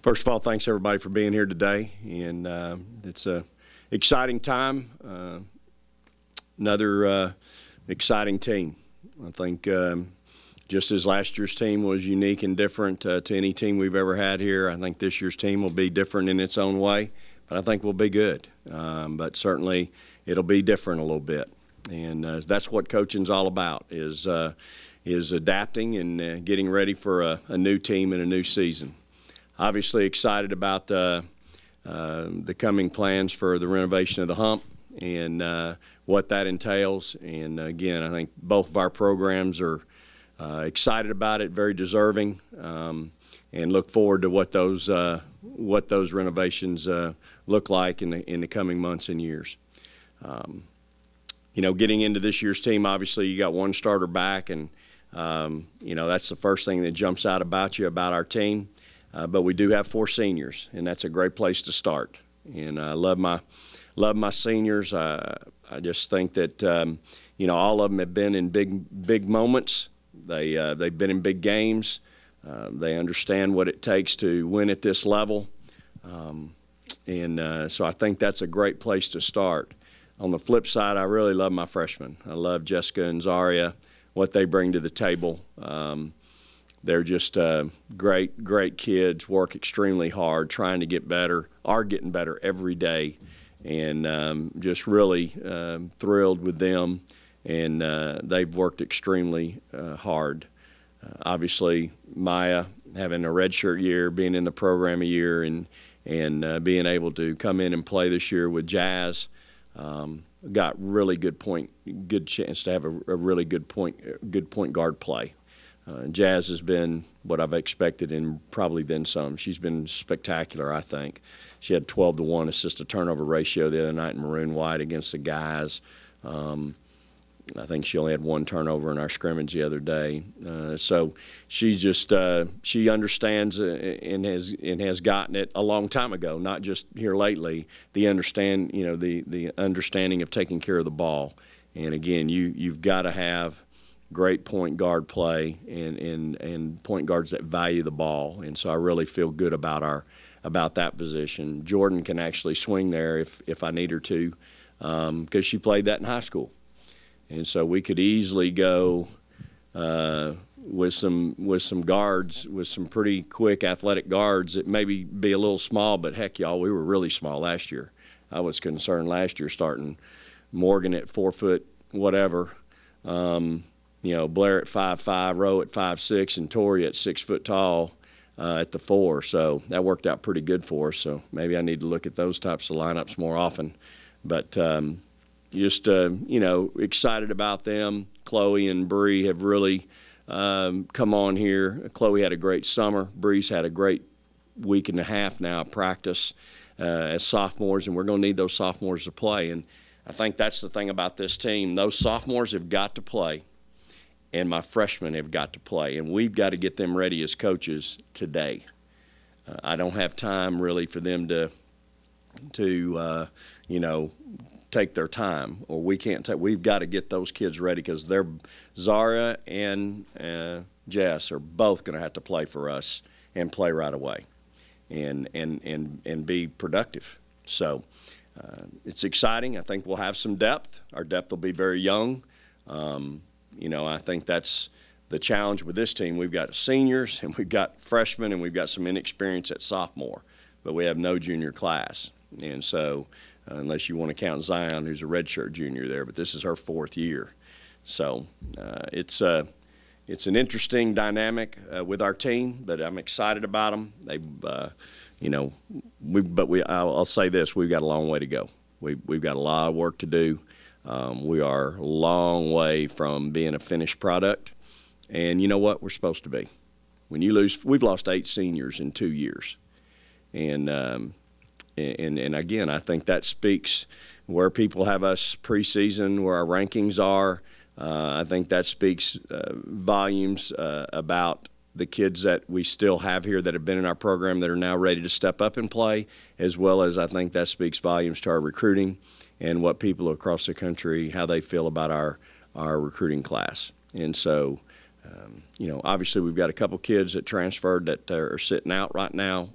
First of all, thanks everybody for being here today, and it's a exciting time. Another exciting team. I think just as last year's team was unique and different to any team we've ever had here, I think this year's team will be different in its own way, but I think we'll be good. But certainly it'll be different a little bit, and that's what coaching's all about, is adapting and getting ready for a new team and a new season. Obviously excited about the coming plans for the renovation of the hump and what that entails. And again, I think both of our programs are excited about it, very deserving, and look forward to what those renovations look like in the coming months and years. You know, getting into this year's team, obviously you got one starter back, and you know, that's the first thing that jumps out about our team. But we do have 4 seniors, and that's a great place to start. And I love my seniors. I just think that you know, all of them have been in big moments. They've been in big games. They understand what it takes to win at this level, and so I think that's a great place to start. On the flip side, I really love my freshmen. I love Jessica and Zaria, what they bring to the table. They're just great kids, work extremely hard, trying to get better, are getting better every day, and just really thrilled with them. And they've worked extremely hard. Obviously, Maya having a redshirt year, being in the program a year, and being able to come in and play this year with Jazz, got really good chance to have a really good point guard play. Jazz has been what I've expected and probably then some. She's been spectacular, I think. She had 12-to-1 assist-to-turnover ratio the other night in maroon white against the guys. I think she only had 1 turnover in our scrimmage the other day. So she just she understands and has gotten it a long time ago, not just here lately. The understanding of taking care of the ball. And again, you've got to have great point guard play and point guards that value the ball, and so I really feel good about that position. Jordan can actually swing there if I need her to, because she played that in high school, and so we could easily go with some guards, with some pretty quick athletic guards that maybe be a little small, but heck, y'all, we were really small last year. I was concerned last year starting Morgan at 4 foot whatever. You know, Blair at 5'5", Rowe at 5'6", and Tori at 6 foot tall at the 4. So that worked out pretty good for us. So maybe I need to look at those types of lineups more often. But just you know, excited about them. Chloe and Bree have really come on here. Chloe had a great summer. Bree's had a great week and a half now of practice as sophomores, and we're going to need those sophomores to play. And I think that's the thing about this team. Those sophomores have got to play, and my freshmen have got to play, and we've got to get them ready as coaches today. I don't have time really for them to you know, take their time, or we can't take. We've got to get those kids ready, because they're Zara and Jess are both going to have to play for us and play right away, and be productive. So it's exciting. I think we'll have some depth. Our depth will be very young. You know, I think that's the challenge with this team. We've got seniors, and we've got freshmen, and we've got some inexperience at sophomore, but we have no junior class. And so, unless you want to count Zion, who's a redshirt junior there, but this is her 4th year. So it's an interesting dynamic with our team, but I'm excited about them. They've, you know, I'll say this: we've got a long way to go. We've got a lot of work to do. We are a long way from being a finished product, and you know what? We're supposed to be. When you lose, we've lost 8 seniors in 2 years, and again, I think that speaks where people have us preseason, where our rankings are. I think that speaks volumes about the kids that we still have here that have been in our program that are now ready to step up and play, as well as I think that speaks volumes to our recruiting and what people across the country, how they feel about our recruiting class. And so You know, obviously we've got a couple kids that transferred that are sitting out right now.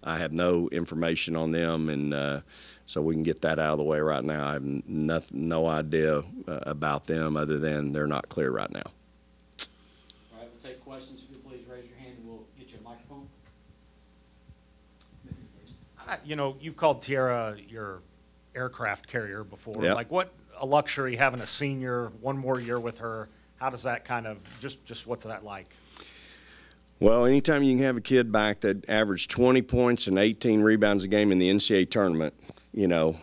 I have no information on them, and so we can get that out of the way right now. I have no idea about them other than they're not clear right now. All right, we'll take questions. If you'll please raise your hand and we'll get you a microphone. You know, you've called Tierra your aircraft carrier before. Yep. Like, what a luxury having a senior, one more year with her. How does that kind of, just what's that like? Well, anytime you can have a kid back that averaged 20 points and 18 rebounds a game in the NCAA tournament, you know,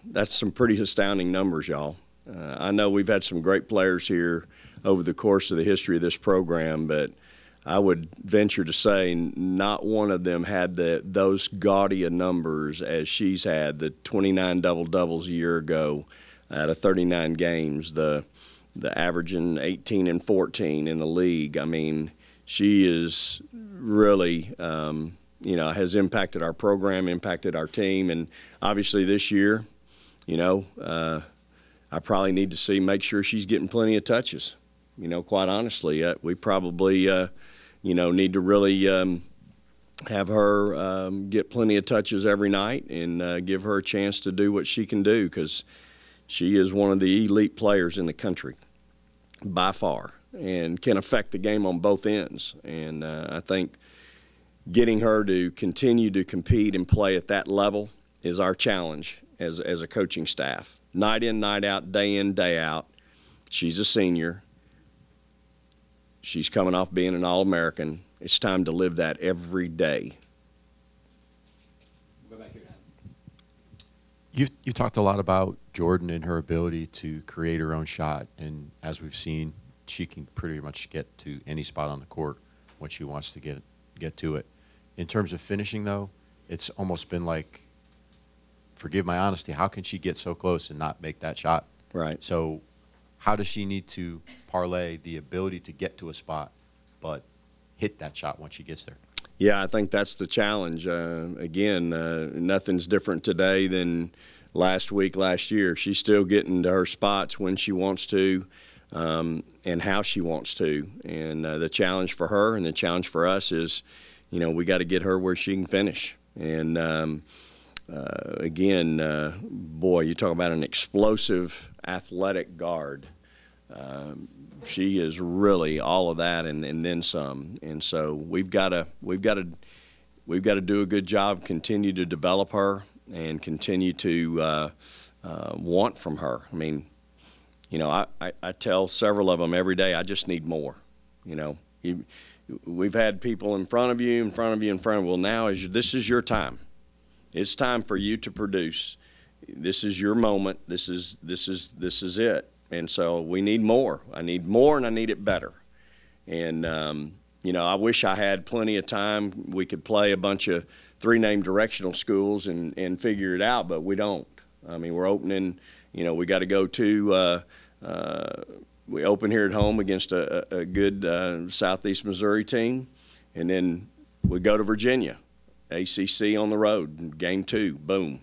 that's some pretty astounding numbers, y'all. I know we've had some great players here over the course of the history of this program, but I would venture to say not one of them had those gaudy numbers as she's had, the 29 double-doubles a year ago out of 39 games, the averaging 18 and 14 in the league. I mean, she is really, you know, has impacted our program, impacted our team, and obviously this year, you know, I probably need to make sure she's getting plenty of touches. You know, quite honestly, we probably, you know, need to really have her get plenty of touches every night and give her a chance to do what she can do, because she is one of the elite players in the country by far and can affect the game on both ends. And I think getting her to continue to compete and play at that level is our challenge as a coaching staff. Night in, night out, day in, day out. She's a senior. She's coming off being an All-American. It's time to live that every day. We'll go back here to Adam. You've talked a lot about Jordan and her ability to create her own shot, and as we've seen, she can pretty much get to any spot on the court when she wants to get to it. In terms of finishing, though, it's almost been like, forgive my honesty, how can she get so close and not make that shot? Right. So how does she need to parlay the ability to get to a spot but hit that shot once she gets there? Yeah, I think that's the challenge. Again, nothing's different today than last year. She's still getting to her spots when she wants to and how she wants to. And the challenge for her and the challenge for us is, you know, we got to get her where she can finish. And again, boy, you talk about an explosive, athletic guard. She is really all of that and then some. And so we've got to do a good job, continue to develop her, and continue to want from her. I mean, you know, I tell several of them every day, I just need more. You know, we've had people in front of you. Well, now this is your time. It's time for you to produce. This is your moment. This is it. And so we need more. I need more, and I need it better. And you know, I wish I had plenty of time. We could play a bunch of three-name directional schools and figure it out, but we don't. I mean, we're opening. You know, we got to go to. We open here at home against a good Southeast Missouri team, and then we go to Virginia, ACC on the road, game 2, boom.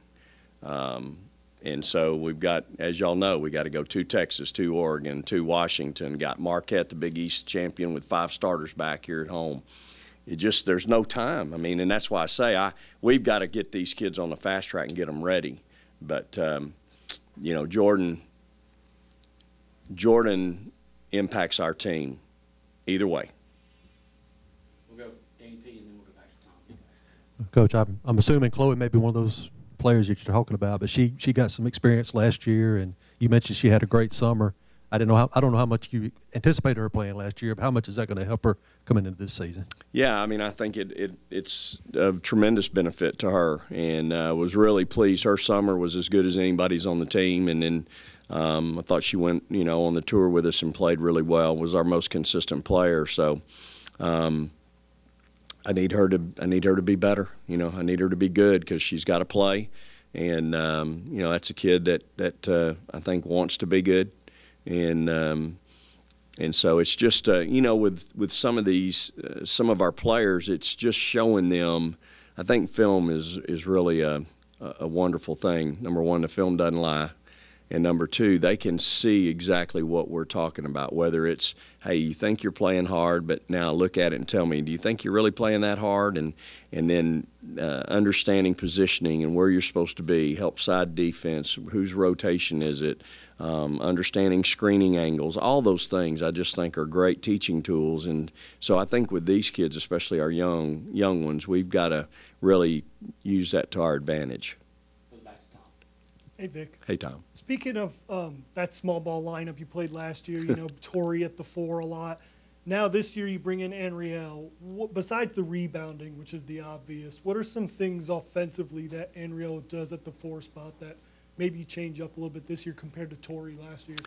And so we've got, as y'all know, we got to go to Texas, to Oregon, to Washington. Got Marquette, the Big East champion, with 5 starters back here at home. It just, there's no time. I mean, and that's why I say we've got to get these kids on the fast track and get them ready. But you know, Jordan impacts our team either way. We'll go Danny P. and then we'll go back to Tom. Coach, I'm assuming Chloe may be one of those players that you're talking about, but she got some experience last year, and you mentioned she had a great summer. I don't know how much you anticipated her playing last year, but how much is that going to help her coming into this season? I mean, I think it's of tremendous benefit to her, and was really pleased. Her summer was as good as anybody's on the team, and then I thought she went, you know, on the tour with us and played really well. Was our most consistent player, so I need her to be better. You know, I need her to be good because she's got to play, and you know, that's a kid that I think wants to be good. And so it's just you know, with some of these some of our players, it's just showing them. I think film is really a wonderful thing. Number one, the film doesn't lie, and number two, they can see exactly what we're talking about, whether it's, hey, you think you're playing hard, but now look at it and tell me, do you think you're really playing that hard? And then understanding positioning and where you're supposed to be, help side defense, whose rotation is it, understanding screening angles, all those things I just think are great teaching tools. And so I think with these kids, especially our young ones, we've got to really use that to our advantage. Goes back to Tom. Hey, Vic. Hey, Tom. Speaking of that small ball lineup you played last year, you know, Torrey at the 4 a lot. Now this year you bring in Anriel. Besides the rebounding, which is the obvious, what are some things offensively that Anriel does at the 4 spot that maybe you change up a little bit this year compared to Torrey last year?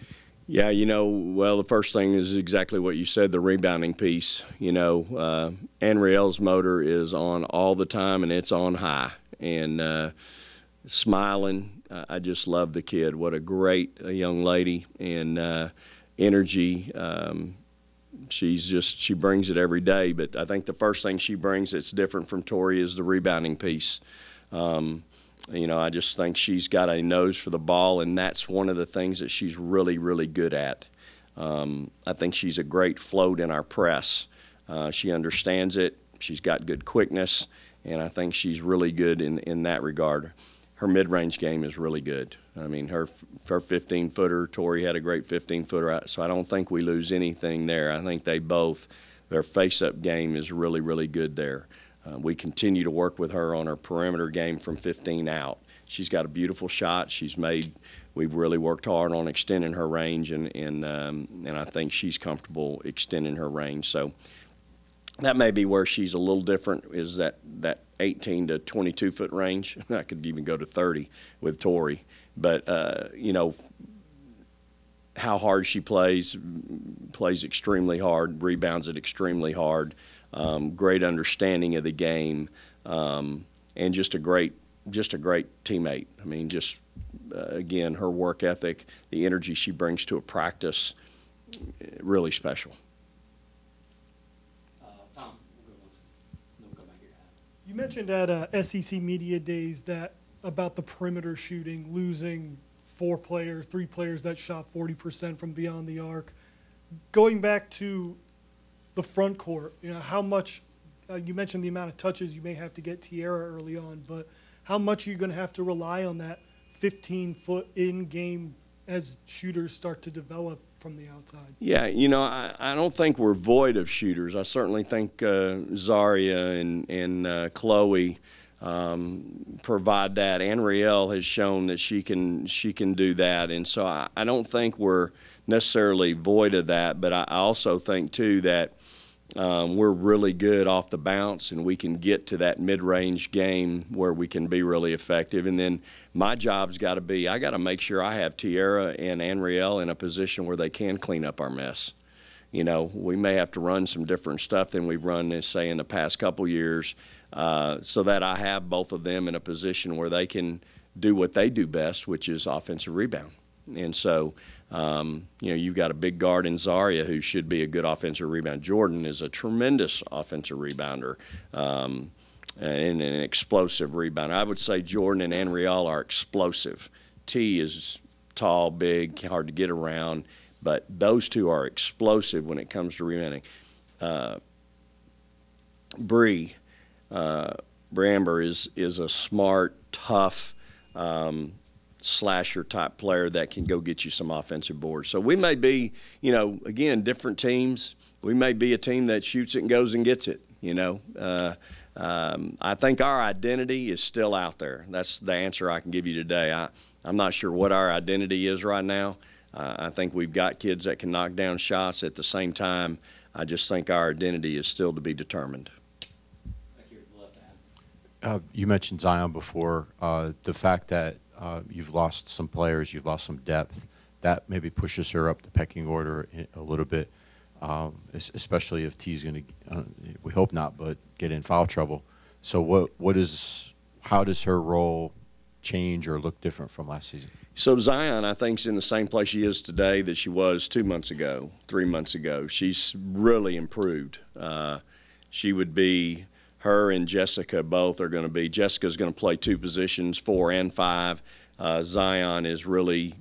Yeah, you know, well, the first thing is exactly what you said, the rebounding piece. You know, Anriel's motor is on all the time, and it's on high. And smiling, I just love the kid. What a great young lady, and energy. She brings it every day. But I think the first thing she brings that's different from Tori is the rebounding piece. You know, I just think she's got a nose for the ball, and that's one of the things that she's really, really good at. I think she's a great float in our press. She understands it. She's got good quickness, and I think she's really good in that regard. Her mid-range game is really good. I mean, her 15-footer, Tori had a great 15-footer, so I don't think we lose anything there. I think their face-up game is really, really good there. We continue to work with her on her perimeter game from 15 out. She's got a beautiful shot. We've really worked hard on extending her range, and I think she's comfortable extending her range. So that may be where she's a little different, is that 18 to 22-foot range. I could even go to 30 with Tori. But, you know, how hard she plays extremely hard, rebounds it extremely hard. Great understanding of the game, and just a great teammate. I mean, just again, her work ethic, the energy she brings to a practice, really special. Tom, we'll go once. Then we'll go back here to Adam. You mentioned at SEC Media Days about the perimeter shooting, losing 3 players that shot 40% from beyond the arc. Going back to the front court, you know, how much, you mentioned the amount of touches you may have to get Tierra early on, but how much are you going to have to rely on that 15-foot in-game as shooters start to develop from the outside? Yeah, you know, I don't think we're void of shooters. I certainly think Zaria and Chloe provide that. Anriel has shown that she can do that, and so I don't think we're necessarily void of that, but I also think too that we're really good off the bounce, and we can get to that mid-range game where we can be really effective. And then my job's got to be, I got to make sure I have Tierra and Anriel in a position where they can clean up our mess. You know, we may have to run some different stuff than we've run, say, in the past couple years, so that I have both of them in a position where they can do what they do best, which is offensive rebound. And so, you know, you've got a big guard in Zaria who should be a good offensive rebounder. Jordan is a tremendous offensive rebounder and an explosive rebounder. I would say Jordan and Anriel are explosive. T is tall, big, hard to get around, but those two are explosive when it comes to rebounding. Bramber is a smart, tough, slasher type player that can go get you some offensive boards. So we may be, you know, again, different teams. We may be a team that shoots it and goes and gets it, you know. I think our identity is still out there. That's the answer I can give you today. I'm not sure what our identity is right now. I think we've got kids that can knock down shots. At the same time, I just think our identity is still to be determined. Back here to the left, Adam. You mentioned Zion before. The fact that you've lost some players, you've lost some depth, that maybe pushes her up the pecking order a little bit, especially if T's going to, we hope not, but get in foul trouble. So how does her role change or look different from last season? So Zion, I think, is in the same place she is today that she was 2 months ago, 3 months ago. She's really improved. She would be, her and Jessica both are going to be, Jessica's going to play 2 positions, 4 and 5. Zion is really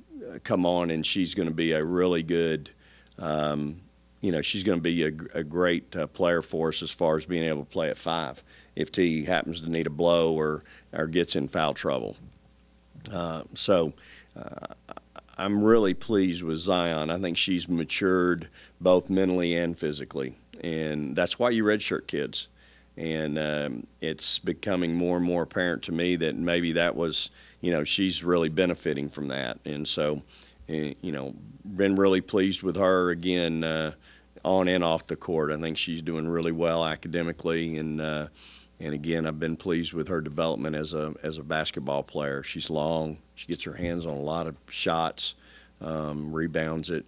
come on, and she's going to be a really good, she's going to be a great player for us as far as being able to play at 5 if T happens to need a blow or gets in foul trouble. I'm really pleased with Zion. I think she's matured both mentally and physically, and that's why you redshirt kids. And it's becoming more and more apparent to me that maybe that was, she's really benefiting from that. And so, been really pleased with her again, on and off the court. I think she's doing really well academically, and again, I've been pleased with her development as a basketball player. She's long. She gets her hands on a lot of shots, rebounds it.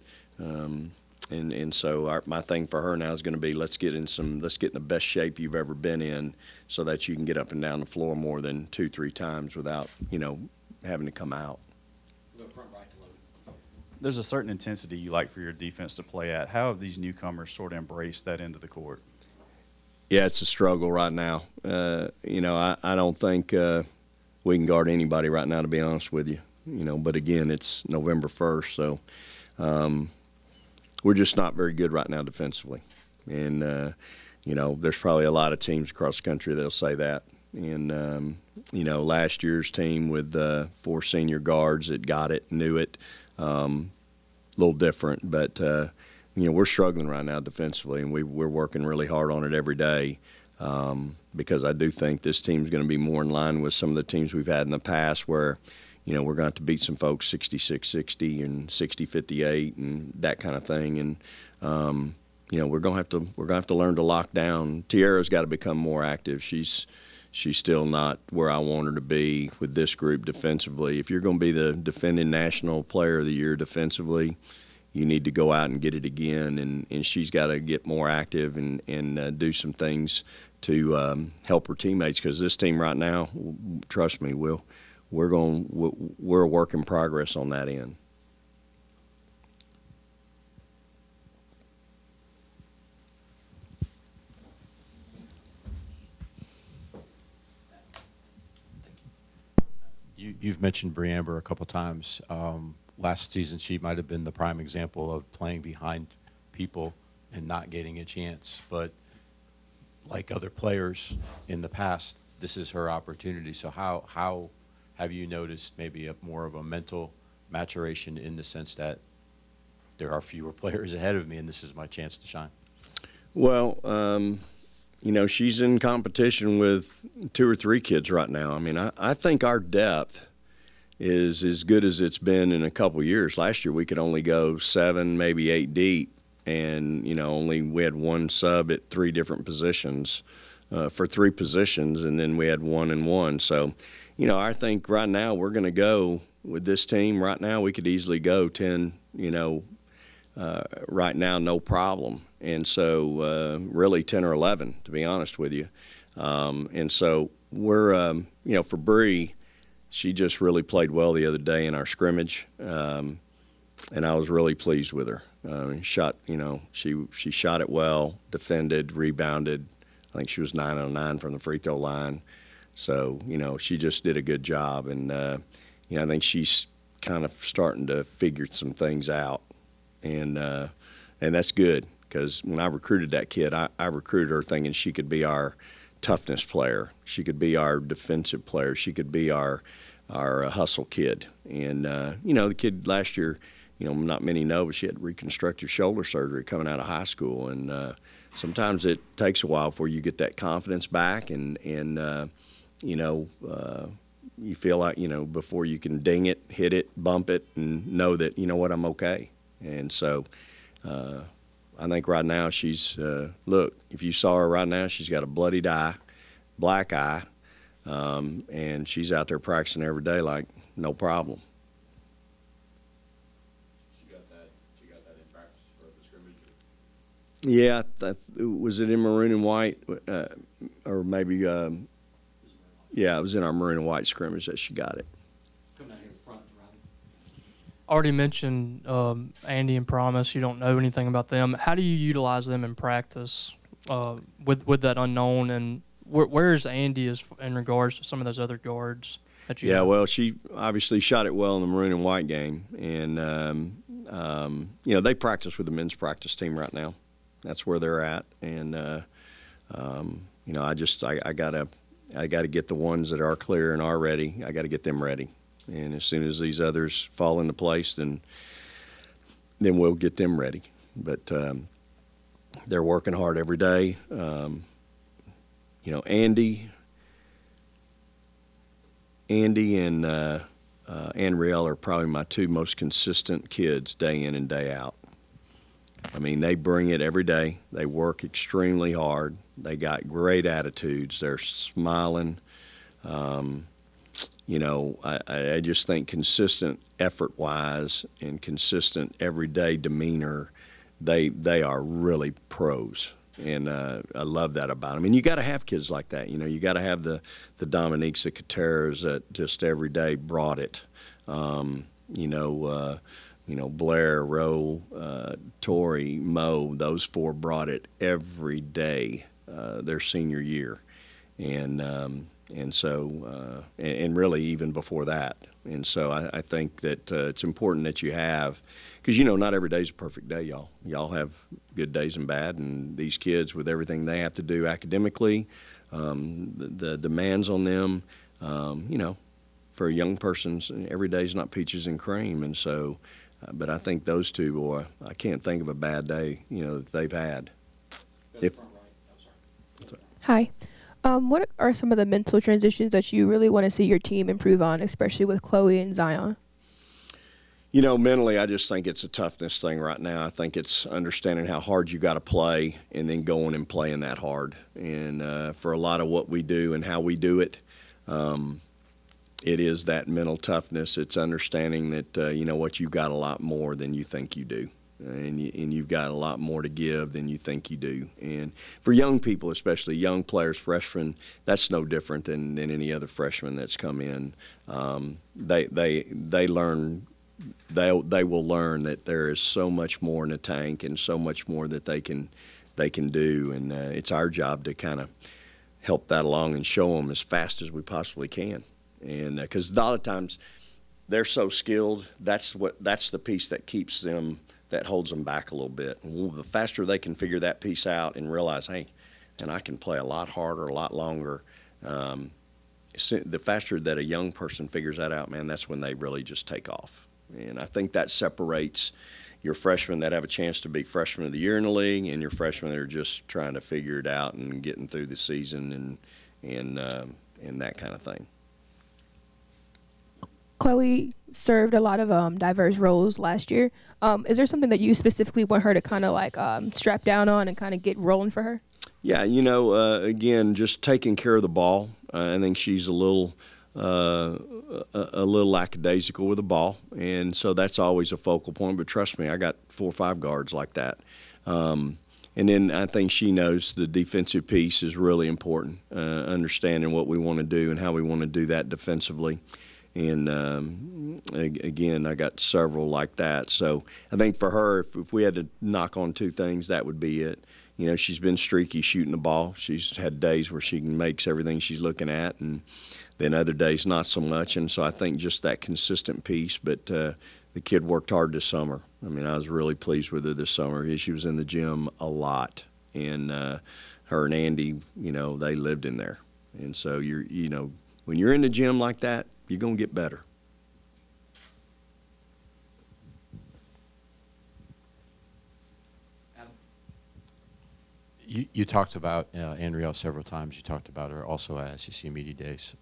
And so my thing for her now is going to be let's get in the best shape you've ever been in, so that you can get up and down the floor more than 2-3 times without having to come out. We'll go front right to Logan. There's a certain intensity you like for your defense to play at. How have these newcomers sort of embraced that into the court? Yeah, it's a struggle right now. I don't think we can guard anybody right now, to be honest with you. But again, it's November 1st, so. We're just not very good right now defensively. And, there's probably a lot of teams across the country that'll say that. And, last year's team with 4 senior guards that got it, knew it, a little different. But, we're struggling right now defensively, and we're working really hard on it every day, because I do think this team's going to be more in line with some of the teams we've had in the past where – we're going to have to beat some folks 66-60 and 60-58 and that kind of thing. And we're going to have to learn to lock down. Tiara's got to become more active. She's still not where I want her to be with this group defensively. If you're going to be the defending National Player of the Year defensively, you need to go out and get it again. And she's got to get more active and do some things to help her teammates, because this team right now, trust me, we're a work in progress on that end. You've mentioned Briamber a couple times. Last season, she might have been the prime example of playing behind people and not getting a chance. But like other players in the past, this is her opportunity. So how have you noticed maybe more of a mental maturation in the sense that there are fewer players ahead of me and this is my chance to shine? Well, she's in competition with 2 or 3 kids right now. I mean, I think our depth is as good as it's been in a couple years. Last year we could only go 7, maybe 8 deep, and we had 1 sub at 3 different positions for 3 positions, and then we had 1 and 1. So. I think right now we're going to go with this team. Right now we could easily go 10, right now, no problem. And so really 10 or 11, to be honest with you. And so we're, for Bree, she just really played well the other day in our scrimmage. And I was really pleased with her. She shot it well, defended, rebounded. I think she was 9 on 9 from the free throw line. So, she just did a good job, and, I think she's kind of starting to figure some things out, and that's good, because when I recruited that kid, I recruited her thinking she could be our toughness player. She could be our defensive player. She could be our hustle kid. And, the kid last year, not many know, but she had reconstructive shoulder surgery coming out of high school, and sometimes it takes a while before you get that confidence back, and you feel like, before you can ding it, hit it, bump it, and know that, I'm okay. And so I think right now she's, look, if you saw her right now, she's got a bloodied eye, black eye, and she's out there practicing every day like no problem. She got that in practice for the scrimmage? Yeah, was it in maroon and white, or maybe yeah, it was in our maroon and white scrimmage that she got it. Come down here front, Robbie. Already mentioned Andy and Promise. You don't know anything about them. How do you utilize them in practice with that unknown? And where is Andy in regards to some of those other guards? that you Yeah, have? well, she obviously shot it well in the maroon and white game, and you know, they practice with the men's practice team right now. That's where they're at, and you know, I gotta get the ones that are clear and are ready. I got to get them ready, and as soon as these others fall into place, then we'll get them ready. But they're working hard every day. You know, Andy and Riel are probably my two most consistent kids day in and day out. I mean, they bring it every day. They work extremely hard. They got great attitudes. They're smiling. You know, I just think consistent effort-wise and consistent everyday demeanor, they are really pros. And I love that about them. And you got to have kids like that. You know, you got to have the Dominiques, the Kateras that just every day brought it. You know, Blair, Roe, Tori, Mo, those four brought it every day their senior year. And so, and really even before that. And so I think that it's important that you have, because, you know, not every day's a perfect day, y'all. Y'all have good days and bad, and these kids, with everything they have to do academically, the demands on them, you know, for a young person, every day's not peaches and cream. And so, but I think those two, boy, I can't think of a bad day, you know, that they've had. Go to the front right. I'm sorry. Hi. What are some of the mental transitions that you really want to see your team improve on, especially with Chloe and Zion? You know, mentally, I just think it's a toughness thing right now. I think it's understanding how hard you got to play and then going and playing that hard. And for a lot of what we do and how we do it, it is that mental toughness. It's understanding that, you know what, you've got a lot more than you think you do. And you've got a lot more to give than you think you do. And for young people, especially young players, freshmen, that's no different than any other freshman that's come in. They learn. They will learn that there is so much more in the tank and so much more that they can do. And it's our job to kind of help that along and show them as fast as we possibly can. And because a lot of times they're so skilled, that's the piece that keeps them, that holds them back a little bit. And the faster they can figure that piece out and realize, hey, and I can play a lot harder, a lot longer, the faster that a young person figures that out, man, that's when they really just take off. And I think that separates your freshmen that have a chance to be freshmen of the year in the league and your freshmen that are just trying to figure it out and getting through the season and that kind of thing. Chloe served a lot of diverse roles last year. Is there something that you specifically want her to kind of like strap down on and kind of get rolling for her? Yeah, you know, again, just taking care of the ball. I think she's a little lackadaisical with the ball, and so that's always a focal point. But trust me, I got 4 or 5 guards like that. And then I think she knows the defensive piece is really important, understanding what we want to do and how we want to do that defensively. And again, I got several like that. So I think for her, if we had to knock on 2 things, that would be it. You know, she's been streaky shooting the ball. She's had days where she makes everything she's looking at, and then other days not so much. And so I think just that consistent piece. But the kid worked hard this summer. I mean, I was really pleased with her this summer. She was in the gym a lot, and her and Andy, you know, they lived in there. And so you know, when you're in the gym like that, you're going to get better. Adam? You talked about Andriel several times. You talked about her also at SEC Media Days.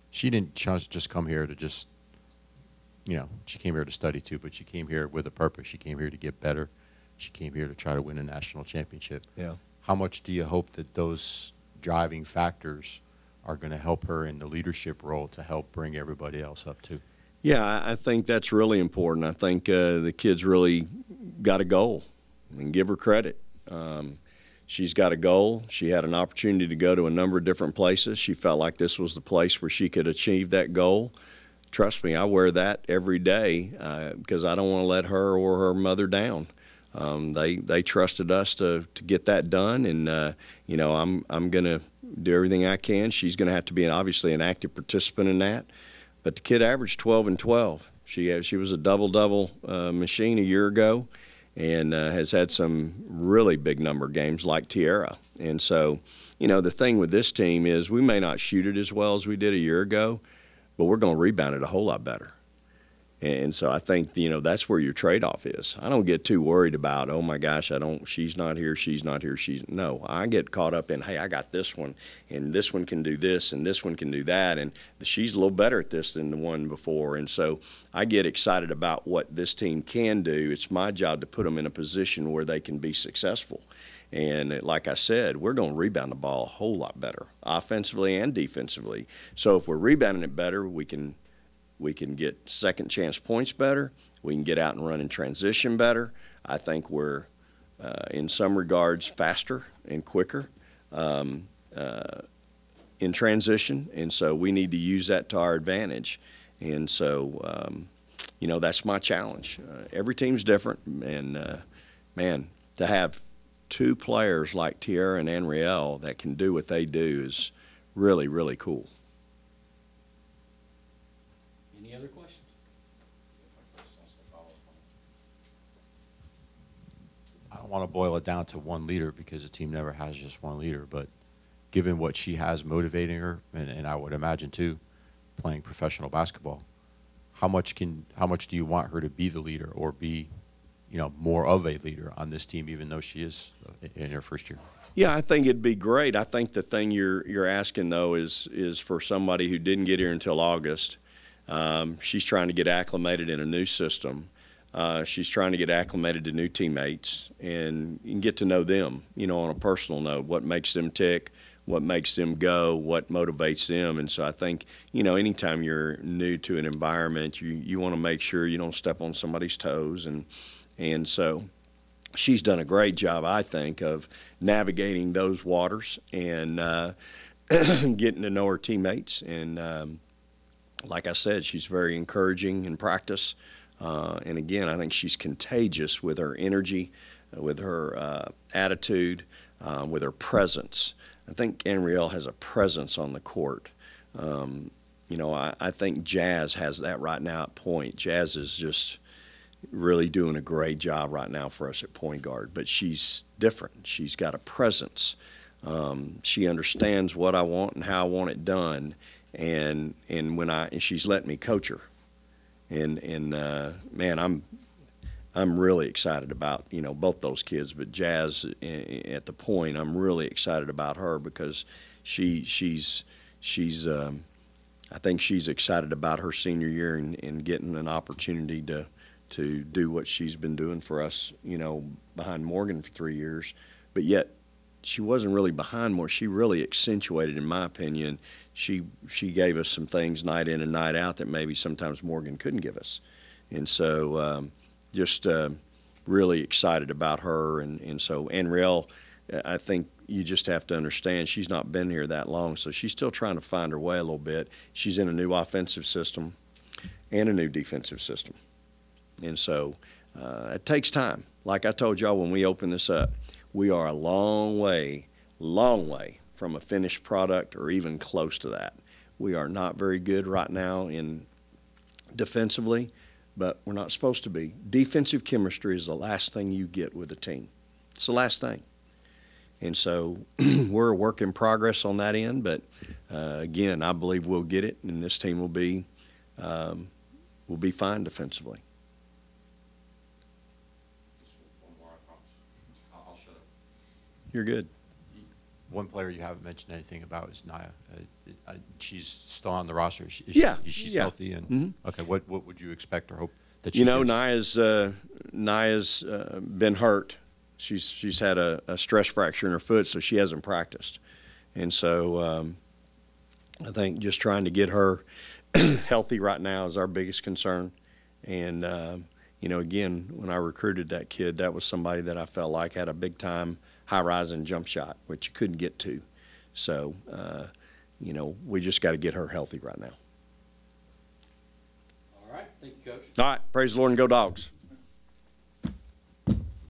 She didn't just come here to just, you know, she came here to study too, but she came here with a purpose. She came here to get better. She came here to try to win a national championship. Yeah. How much do you hope that those driving factors are going to help her in the leadership role to help bring everybody else up too? Yeah, I think that's really important. I think the kid's really got a goal, and give her credit. She's got a goal. She had an opportunity to go to a number of different places. She felt like this was the place where she could achieve that goal. Trust me, I wear that every day because I don't want to let her or her mother down. They trusted us to get that done, and you know, I'm going to do everything I can. She's going to have to be obviously an active participant in that. But the kid averaged 12 and 12. She was a double-double machine a year ago, and has had some really big number games like Tiara. And so, you know, the thing with this team is we may not shoot it as well as we did a year ago, but we're going to rebound it a whole lot better. And so I think, you know, that's where your trade-off is. I don't get too worried about, oh my gosh, she's not here, no, I get caught up in, hey, I got this one, and this one can do this, and this one can do that, and she's a little better at this than the one before. And so I get excited about what this team can do. It's my job to put them in a position where they can be successful. And like I said, we're going to rebound the ball a whole lot better, offensively and defensively. So if we're rebounding it better, we can get second chance points better. We can get out and run in transition better. I think we're, in some regards, faster and quicker in transition. And so we need to use that to our advantage. And so, you know, that's my challenge. Every team's different. And, man, to have two players like Tiara and Anriel that can do what they do is really, really cool. Any other questions? I don't want to boil it down to one leader because the team never has just one leader, but given what she has motivating her, and I would imagine too, playing professional basketball, how much do you want her to be the leader or be, you know, more of a leader on this team, even though she is in her first year? Yeah, I think it'd be great. I think the thing you're asking though is for somebody who didn't get here until August. She's trying to get acclimated in a new system. She's trying to get acclimated to new teammates and get to know them, you know, on a personal note, what makes them tick, what makes them go, what motivates them. And so I think, you know, anytime you're new to an environment, you want to make sure you don't step on somebody's toes. And so she's done a great job, I think, of navigating those waters and getting to know her teammates. And like I said, she's very encouraging in practice. And again, I think she's contagious with her energy, with her attitude, with her presence. I think Anriel has a presence on the court. You know, I think Jazz has that right now at point. Jazz is just really doing a great job right now for us at point guard, but she's different. She's got a presence. She understands what I want and how I want it done, and she's letting me coach her. And man, I'm really excited about, you know, both those kids, but Jazz at the point, I'm really excited about her because she's I think she's excited about her senior year and getting an opportunity to do what she's been doing for us, you know, behind Morgan for 3 years. But yet she wasn't really behind more. She really accentuated, in my opinion. She gave us some things night in and night out that maybe sometimes Morgan couldn't give us. And so just really excited about her. And so Anriel, I think you just have to understand she's not been here that long, so she's still trying to find her way a little bit. She's in a new offensive system and a new defensive system. And so it takes time. Like I told y'all when we opened this up, we are a long way from a finished product or even close to that. We are not very good right now in defensively, but we're not supposed to be. Defensive chemistry is the last thing you get with a team. It's the last thing. And so we're a work in progress on that end, but again, I believe we'll get it, and this team will be fine defensively. I'll shut up. You're good. One player you haven't mentioned anything about is Naya. She's still on the roster. She's healthy. And okay, what would you expect or hope that she? You know, Naya's been hurt. She's had a stress fracture in her foot, so she hasn't practiced. And so I think just trying to get her healthy right now is our biggest concern. And you know, again, when I recruited that kid, that was somebody that I felt like had a big-time high-rising jump shot, which you couldn't get to. So, you know, we just got to get her healthy right now. All right. Thank you, Coach. All right. Praise the Lord and go Dogs.